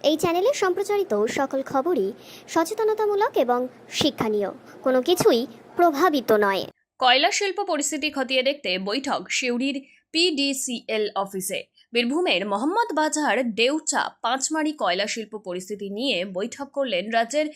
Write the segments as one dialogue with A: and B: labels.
A: এই চ্যানেলে সম্প্রচারিত সকল খবরই সচেতনতামূলক এবং শিক্ষণীয়, কোনো কিছুই প্রভাবিত নয়।
B: কয়লা শিল্প পরিস্থিতি খতিয়ে দেখতে বৈঠক সিউড়ির পিডিসিএল অফিসে। বীরভূমের মোহাম্মদ বাজার দেউচা পাঁচমারি কয়লা শিল্প পরিস্থিতি নিয়ে বৈঠক করলেন রাজ্যের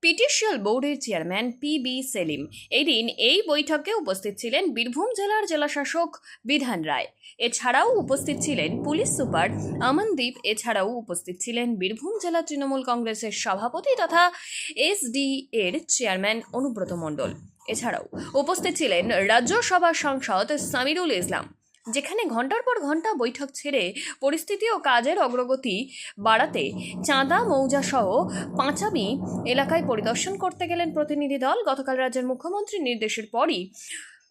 B: পিটিসিএল বোর্ডের চেয়ারম্যান পি.বি. সেলিম। এদিন এই বৈঠকে উপস্থিত ছিলেন বীরভূম জেলার জেলাশাসক বিধান রায়। এছাড়াও উপস্থিত ছিলেন পুলিশ সুপার আমনদীপ। এছাড়াও উপস্থিত ছিলেন বীরভূম জেলা তৃণমূল কংগ্রেসের সভাপতি তথা এসডি এর চেয়ারম্যান অনুব্রত মণ্ডল। এছাড়াও উপস্থিত ছিলেন রাজ্যসভা সাংসদ সামিরুল ইসলাম। যেখানে ঘন্টার পর ঘন্টা বৈঠক ছেড়ে পরিস্থিতি ও কাজের অগ্রগতি বাড়াতে চাঁদা মৌজা সহ পাঁচামি এলাকায় পরিদর্শন করতে গেলেন প্রতিনিধি দল। গতকাল রাজ্যের মুখ্যমন্ত্রীর নির্দেশের পরই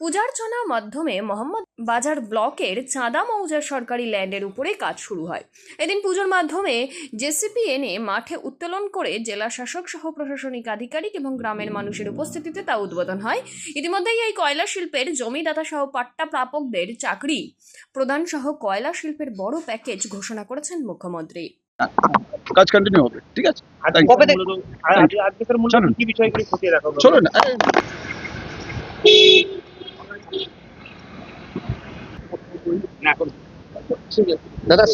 B: পূজার্চনার মাধ্যমে মোহাম্মদ বাজার ব্লকের চাঁদা মৌজার সরকারি ল্যান্ডের উপরে কাজ শুরু হয়। এদিন পুজোর মাধ্যমে জেসিপি এনে মাঠে উত্তোলন করে জেলা শাসক সহ প্রশাসনিক আধিকারিক এবং গ্রামের মানুষের উপস্থিতিতে তা উদ্বোধন হয়। ইতিমধ্যেই এই কয়লা শিল্পের জমিদাতা সহ পাট্টা প্রাপকদের চাকরি প্রদান সহ কয়লা শিল্পের বড় প্যাকেজ ঘোষণা করেছেন মুখ্যমন্ত্রী।
C: কাজ কন্টিনিউ হবে, ঠিক আছে?
D: আজকে স্যার মূলত কি বিষয়গুলি খতিয়ে দেখা হবে?
C: চলুন
D: না এখন
C: দাদা